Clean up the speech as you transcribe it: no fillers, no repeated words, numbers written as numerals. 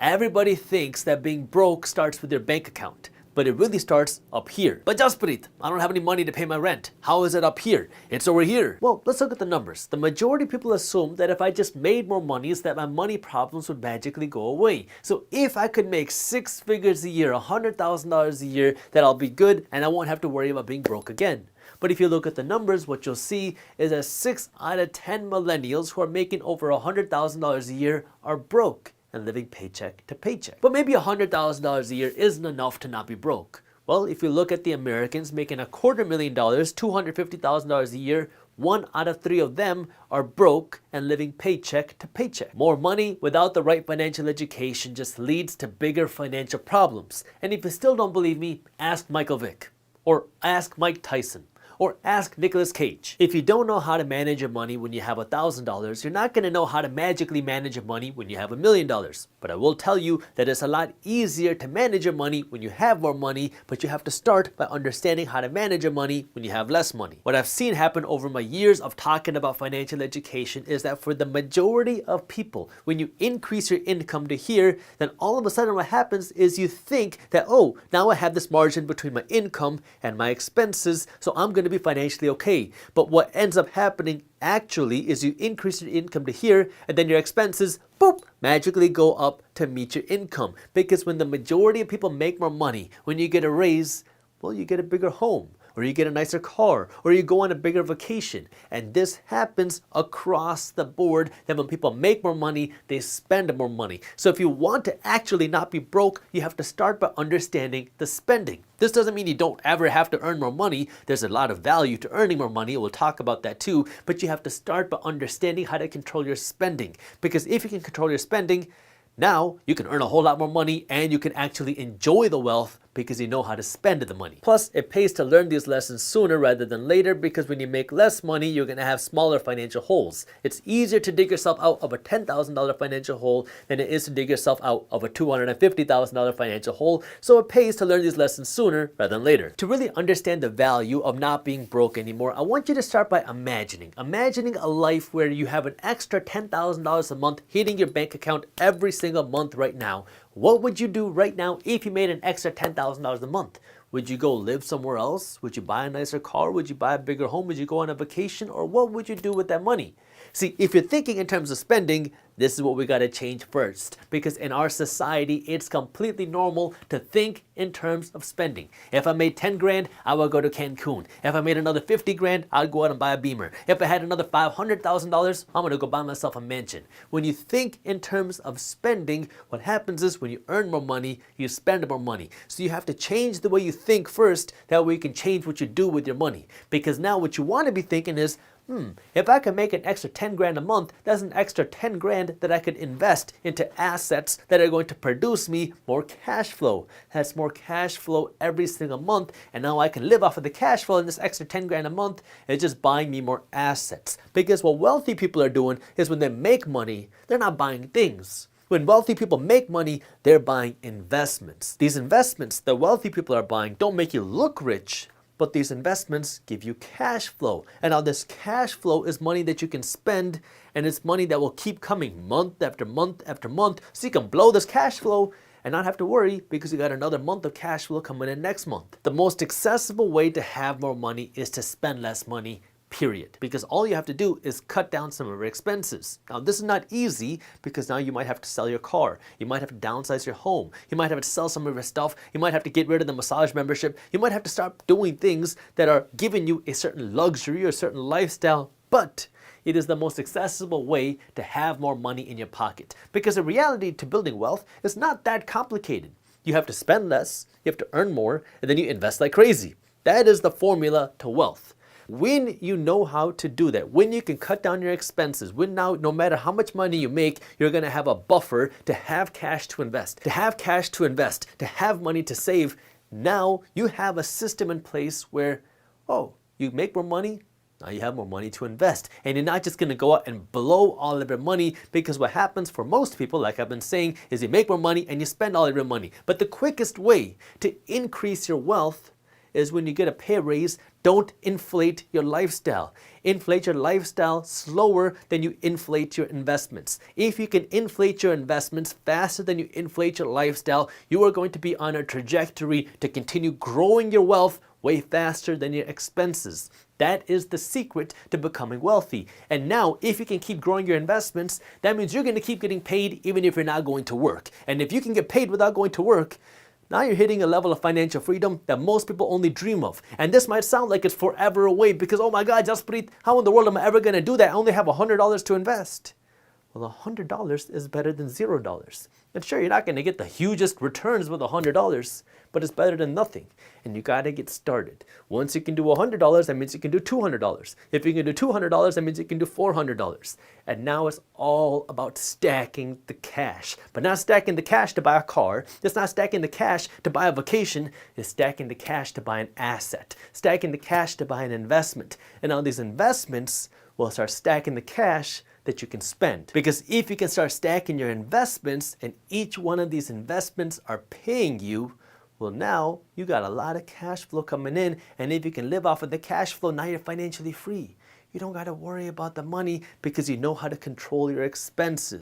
Everybody thinks that being broke starts with your bank account, but it really starts up here. But Jasprit, I don't have any money to pay my rent. How is it up here? It's over here. Well, let's look at the numbers. The majority of people assume that if I just made more money, that my money problems would magically go away. So if I could make 6 figures a year, $100,000 a year, that I'll be good and I won't have to worry about being broke again. But if you look at the numbers, what you'll see is that 6 out of 10 millennials who are making over $100,000 a year are broke and living paycheck to paycheck. But maybe $100,000 a year isn't enough to not be broke. Well, if you look at the Americans making $250,000, $250,000 a year, 1 out of 3 of them are broke and living paycheck to paycheck. More money without the right financial education just leads to bigger financial problems. And if you still don't believe me, ask Michael Vick, or ask Mike Tyson, or ask Nicolas Cage. If you don't know how to manage your money when you have $1,000, you're not going to know how to magically manage your money when you have $1 million. But I will tell you that it's a lot easier to manage your money when you have more money, but you have to start by understanding how to manage your money when you have less money. What I've seen happen over my years of talking about financial education is that for the majority of people, when you increase your income to here, then all of a sudden what happens is you think that, oh, now I have this margin between my income and my expenses, so I'm going to be financially okay. But what ends up happening actually is you increase your income to here and then your expenses, boop, magically go up to meet your income. Because when the majority of people make more money, when you get a raise, well, you get a bigger home, or you get a nicer car, or you go on a bigger vacation. And this happens across the board, that when people make more money, they spend more money. So if you want to actually not be broke, you have to start by understanding the spending. This doesn't mean you don't ever have to earn more money. There's a lot of value to earning more money. We'll talk about that too. But you have to start by understanding how to control your spending. Because if you can control your spending, now you can earn a whole lot more money and you can actually enjoy the wealth because you know how to spend the money. Plus, it pays to learn these lessons sooner rather than later, because when you make less money, you're going to have smaller financial holes. It's easier to dig yourself out of a $10,000 financial hole than it is to dig yourself out of a $250,000 financial hole, so it pays to learn these lessons sooner rather than later. To really understand the value of not being broke anymore, I want you to start by imagining a life where you have an extra $10,000 a month hitting your bank account every single month right now. What would you do right now if you made an extra $10,000 a month? Would you go live somewhere else? Would you buy a nicer car? Would you buy a bigger home? Would you go on a vacation? Or what would you do with that money? See, if you're thinking in terms of spending, this is what we got to change first. Because in our society, it's completely normal to think in terms of spending. If I made 10 grand, I would go to Cancun. If I made another 50 grand, I'd go out and buy a Beamer. If I had another $500,000, I'm going to go buy myself a mansion. When you think in terms of spending, what happens is when you earn more money, you spend more money. So you have to change the way you think first. That way you can change what you do with your money. Because now what you want to be thinking is, if I can make an extra 10 grand a month, that's an extra 10 grand that I could invest into assets that are going to produce me more cash flow. That's more cash flow every single month, and now I can live off of the cash flow, and this extra 10 grand a month is just buying me more assets. Because what wealthy people are doing is when they make money, they're not buying things. When wealthy people make money, they're buying investments. These investments that wealthy people are buying don't make you look rich, but these investments give you cash flow. And now this cash flow is money that you can spend, and it's money that will keep coming month after month after month. So you can blow this cash flow and not have to worry because you got another month of cash flow coming in next month. The most accessible way to have more money is to spend less money, period. Because all you have to do is cut down some of your expenses. Now this is not easy because now you might have to sell your car. You might have to downsize your home. You might have to sell some of your stuff. You might have to get rid of the massage membership. You might have to start doing things that are giving you a certain luxury or a certain lifestyle. But it is the most accessible way to have more money in your pocket. Because the reality to building wealth is not that complicated. You have to spend less, you have to earn more, and then you invest like crazy. That is the formula to wealth. When you know how to do that, when you can cut down your expenses, when now no matter how much money you make, you're going to have a buffer to have cash to invest, to have money to save. Now you have a system in place where, oh, you make more money, now you have more money to invest. And you're not just going to go out and blow all of your money, because what happens for most people, like I've been saying, is you make more money and you spend all of your money. But the quickest way to increase your wealth is when you get a pay raise, don't inflate your lifestyle. Inflate your lifestyle slower than you inflate your investments. If you can inflate your investments faster than you inflate your lifestyle, you are going to be on a trajectory to continue growing your wealth way faster than your expenses. That is the secret to becoming wealthy. And now, if you can keep growing your investments, that means you're going to keep getting paid even if you're not going to work. And if you can get paid without going to work, now you're hitting a level of financial freedom that most people only dream of. And this might sound like it's forever away because, oh my God, Jaspreet, how in the world am I ever going to do that? I only have $100 to invest. Well, $100 is better than $0. And sure, you're not going to get the hugest returns with $100, but it's better than nothing. And you got to get started. Once you can do $100, that means you can do $200. If you can do $200, that means you can do $400. And now it's all about stacking the cash. But not stacking the cash to buy a car. It's not stacking the cash to buy a vacation. It's stacking the cash to buy an asset. Stacking the cash to buy an investment. And all these investments will start stacking the cash that you can spend. Because if you can start stacking your investments and each one of these investments are paying you, well, now you got a lot of cash flow coming in, and if you can live off of the cash flow, now you're financially free. You don't got to worry about the money because you know how to control your expenses.